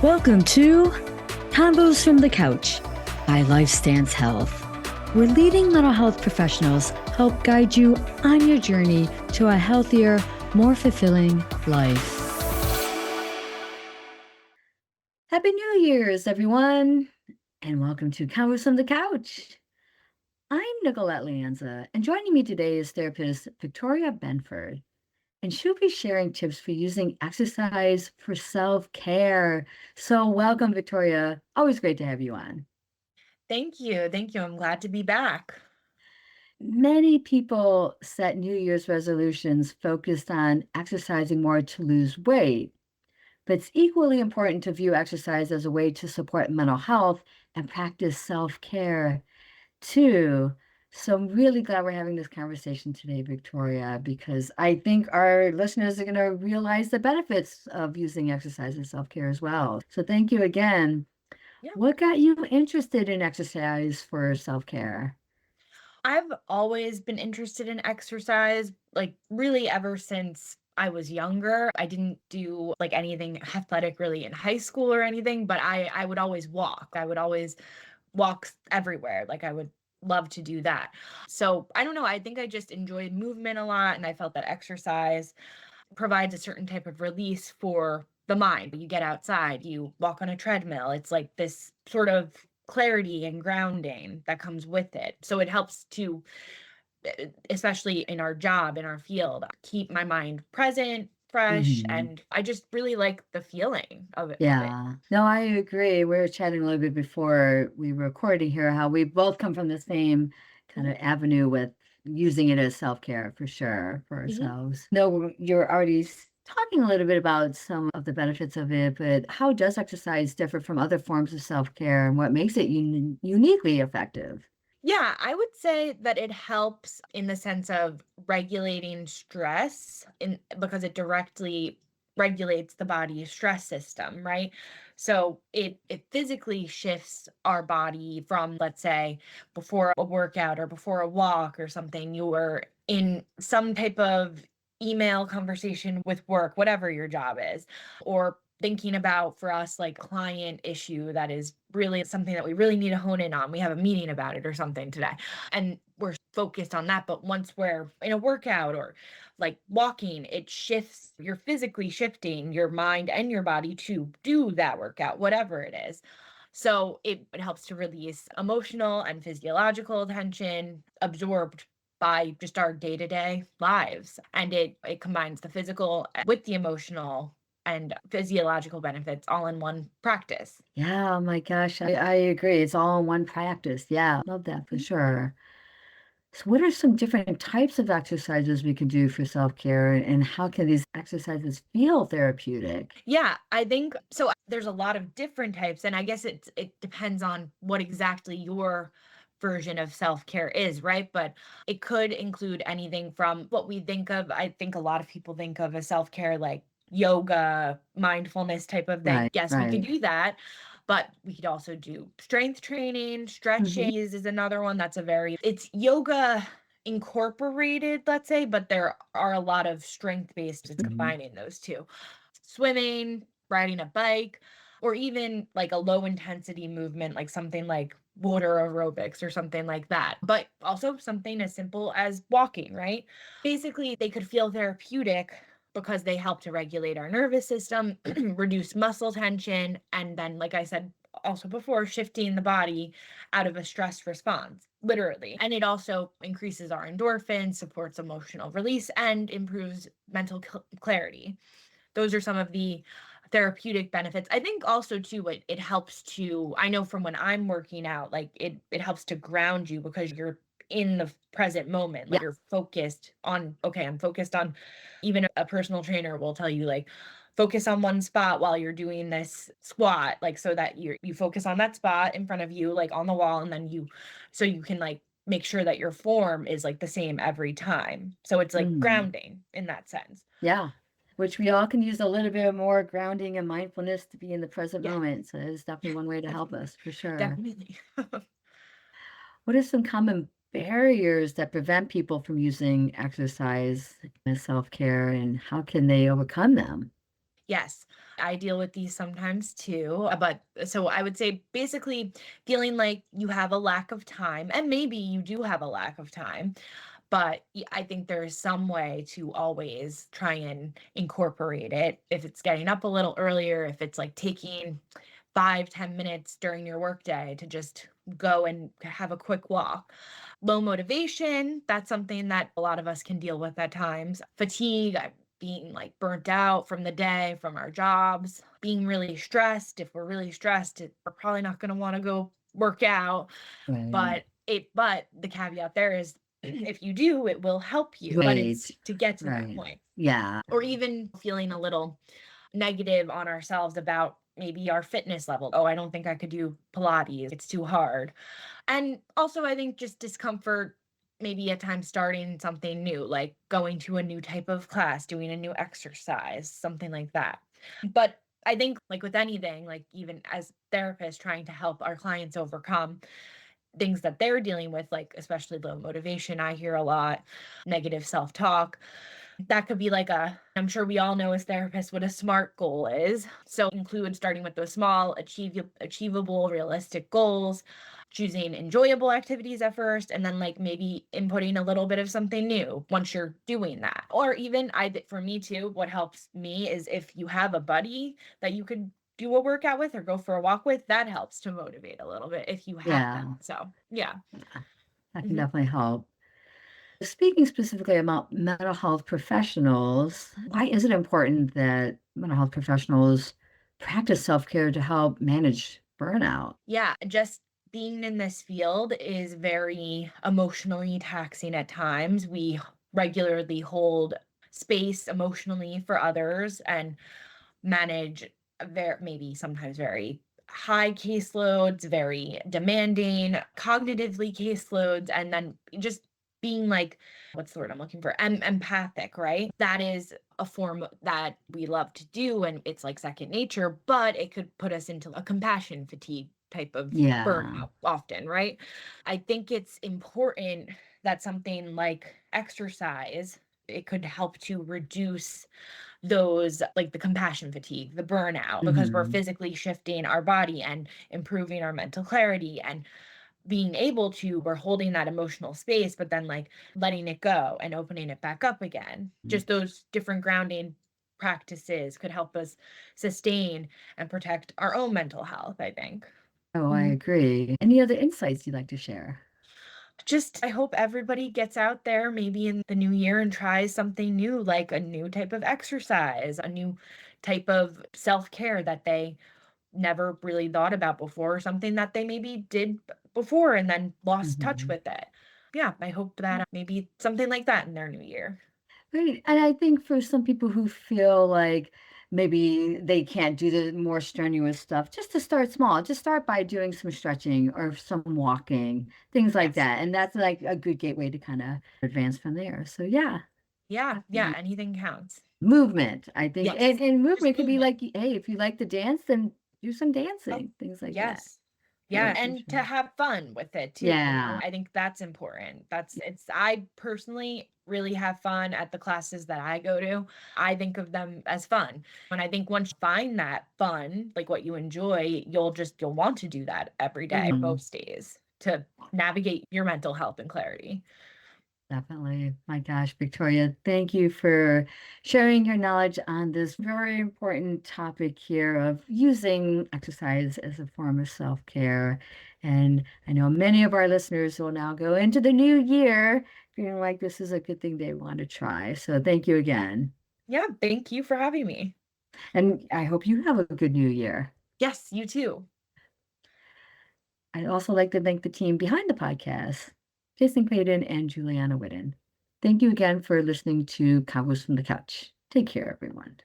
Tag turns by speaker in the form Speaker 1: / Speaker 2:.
Speaker 1: Welcome to Combos from the Couch by LifeStance Health, where leading mental health professionals help guide you on your journey to a healthier, more fulfilling life. Happy New Year's, everyone, and welcome to Combos from the Couch. I'm Nicolette Lanza, and joining me today is therapist Victoria Benford. And she'll be sharing tips for using exercise for self-care. So welcome, Victoria. Always great to have you on.
Speaker 2: Thank you. Thank you. I'm glad to be back.
Speaker 1: Many people set New Year's resolutions focused on exercising more to lose weight, but it's equally important to view exercise as a way to support mental health and practice self-care too. So I'm really glad we're having this conversation today, Victoria, because I think our listeners are going to realize the benefits of using exercise and self-care as well. So thank you again.
Speaker 2: Yeah.
Speaker 1: What got you interested in exercise for self-care?
Speaker 2: I've always been interested in exercise, like really ever since I was younger. I didn't do like anything athletic really in high school or anything, but I would always walk. I would always walk everywhere. Like I would love to do that. So I don't know. I think I just enjoyed movement a lot and I felt that exercise provides a certain type of release for the mind. You get outside, you walk on a treadmill. It's like this sort of clarity and grounding that comes with it. So it helps to, especially in our job, in our field, keep my mind present, fresh,
Speaker 1: Mhm.
Speaker 2: and I just really like the feeling of it.
Speaker 1: Yeah, no, I agree. We were chatting a little bit before we were recording here, how we both come from the same kind
Speaker 2: Mhm,
Speaker 1: of avenue with using it as self-care for sure for
Speaker 2: mhm.
Speaker 1: ourselves. No, you're already talking a little bit about some of the benefits of it, but how does exercise differ from other forms of self-care and what makes it uniquely effective?
Speaker 2: Yeah, I would say that it helps in the sense of regulating stress in because it directly regulates the body's stress system, right? So it physically shifts our body from, let's say, before a workout or before a walk or something, you were in some type of email conversation with work, whatever your job is, or thinking about for us like client issue that is really something that we really need to hone in on. We have a meeting about it or something today. And we're focused on that. But once we're in a workout or like walking, it shifts, you're physically shifting your mind and your body to do that workout, whatever it is. So it helps to release emotional and physiological tension absorbed by just our day-to-day lives. And it combines the physical with the emotional and physiological benefits all in one practice.
Speaker 1: Yeah, oh my gosh, I agree. It's all in one practice. Yeah, love that for
Speaker 2: Mhm.
Speaker 1: sure. So what are some different types of exercises we can do for self-care, and how can these exercises feel therapeutic?
Speaker 2: Yeah, I think so. There's a lot of different types, and I guess it depends on what exactly your version of self-care is, right? But it could include anything from what we think of. I think a lot of people think of as self-care like yoga, mindfulness type of thing.
Speaker 1: Right,
Speaker 2: Yes, we could
Speaker 1: right.
Speaker 2: do that, but we could also do strength training,
Speaker 1: Mhm.
Speaker 2: stretching is another one that's a very it's yoga incorporated, let's say, but there are a lot of strength-based, it's
Speaker 1: Mhm.
Speaker 2: combining those two. Swimming, riding a bike, or even like a low intensity movement, like something like water aerobics or something like that. But also something as simple as walking, right? Basically, they could feel therapeutic because they help to regulate our nervous system, reduce muscle tension, and then, like I said also before, shifting the body out of a stress response, literally. And it also increases our endorphins, supports emotional release, and improves mental clarity. Those are some of the therapeutic benefits. I think also too it helps to I know from when I'm working out, like it helps to ground you because you're in the present moment. Like
Speaker 1: Yeah.
Speaker 2: you're focused on okay, I'm focused on even a personal trainer will tell you like focus on one spot while you're doing this squat like so that you focus on that spot in front of you like on the wall and then you so you can like make sure that your form is like the same every time. So it's like
Speaker 1: Mhm.
Speaker 2: grounding in that sense.
Speaker 1: Yeah. Which we all can use a little bit more grounding and mindfulness to be in the present
Speaker 2: Yeah.
Speaker 1: moment. So it's definitely
Speaker 2: Yeah,
Speaker 1: one way to help
Speaker 2: definitely,
Speaker 1: us for sure.
Speaker 2: definitely.
Speaker 1: What are some common barriers that prevent people from using exercise as self-care, and how can they overcome them?
Speaker 2: Yes, I deal with these sometimes too. But so I would say basically feeling like you have a lack of time, and maybe you do have a lack of time, but I think there is some way to always try and incorporate it. If it's getting up a little earlier, if it's like taking 5, 10 minutes during your workday to just go and have a quick walk. Low motivation, that's something that a lot of us can deal with at times. Fatigue, being like burnt out from the day, from our jobs, being really stressed. If we're really stressed, we're probably not going to want to go work out.
Speaker 1: Right.
Speaker 2: But the caveat there is if you do, it will help you, but it's
Speaker 1: Right.
Speaker 2: to get to that
Speaker 1: Right.
Speaker 2: point.
Speaker 1: Yeah.
Speaker 2: Or even feeling a little negative on ourselves about maybe our fitness level. Oh, I don't think I could do Pilates. It's too hard. And also, I think just discomfort, maybe at times starting something new, like going to a new type of class, doing a new exercise, something like that. But I think, like with anything, like even as therapists trying to help our clients overcome things that they're dealing with, like especially low motivation, I hear a lot, negative self talk. That could be like I'm sure we all know as therapists what a SMART goal is. So include starting with those small, achievable, realistic goals, choosing enjoyable activities at first, and then like maybe inputting a little bit of something new once you're doing that. Or even for me too, what helps me is if you have a buddy that you could do a workout with or go for a walk with, that helps to motivate a little bit if you have that.
Speaker 1: Yeah.
Speaker 2: So yeah.
Speaker 1: Yeah. That can
Speaker 2: Mhm.
Speaker 1: definitely help. Speaking specifically about mental health professionals, why is it important that mental health professionals practice self-care to help manage burnout?
Speaker 2: Yeah, just being in this field is very emotionally taxing at times. We regularly hold space emotionally for others and manage maybe sometimes very high caseloads, very demanding cognitively caseloads, and then just being like, what's the word I'm looking for? Empathic, right? That is a form that we love to do, and it's like second nature, but it could put us into a compassion fatigue type of
Speaker 1: Yeah.
Speaker 2: burnout often, right? I think it's important that something like exercise, it could help to reduce those like the compassion fatigue, the burnout, because we're
Speaker 1: Hmm.
Speaker 2: physically shifting our body and improving our mental clarity and being able to, we're holding that emotional space, but then like letting it go and opening it back up again. Just those different grounding practices could help us sustain and protect our own mental health, I think.
Speaker 1: Oh, I
Speaker 2: Mhm.
Speaker 1: agree. Any other insights you'd like to share?
Speaker 2: Just, I hope everybody gets out there maybe in the new year and tries something new, like a new type of exercise, a new type of self care that they never really thought about before, or something that they maybe did before and then lost touch
Speaker 1: Hmm.
Speaker 2: with it. Yeah, I hope that maybe something like that in their new year.
Speaker 1: Right. And I think for some people who feel like maybe they can't do the more strenuous stuff, just to start small, just start by doing some stretching or some walking, things like
Speaker 2: Yes.
Speaker 1: that. And that's like a good gateway to kind of advance from there. So yeah,
Speaker 2: Yeah, yeah,
Speaker 1: definitely.
Speaker 2: anything counts.
Speaker 1: Movement, I think.
Speaker 2: Yes.
Speaker 1: And
Speaker 2: Just
Speaker 1: movement could be
Speaker 2: movement.
Speaker 1: like, hey, if you like to dance, then do some
Speaker 2: Oh,
Speaker 1: dancing, things like that.
Speaker 2: yes. Yeah,
Speaker 1: Yeah, for
Speaker 2: and to
Speaker 1: sure.
Speaker 2: have fun with it too,
Speaker 1: Yeah.
Speaker 2: I think that's important. I personally really have fun at the classes that I go to. I think of them as fun. And I think once you find that fun, like what you enjoy, you'll want to do that every day,
Speaker 1: Mhm.
Speaker 2: most days to navigate your mental health and clarity.
Speaker 1: Definitely. My gosh, Victoria, thank you for sharing your knowledge on this very important topic here of using exercise as a form of self-care. And I know many of our listeners will now go into the new year feeling like this is a good thing they want to try. So thank you again.
Speaker 2: Yeah, thank you for having me.
Speaker 1: And I hope you have a good new year.
Speaker 2: Yes, you too.
Speaker 1: I'd also like to thank the team behind the podcast, Jason Clayton and Juliana Whitten. Thank you again for listening to Combos from the Couch. Take care, everyone.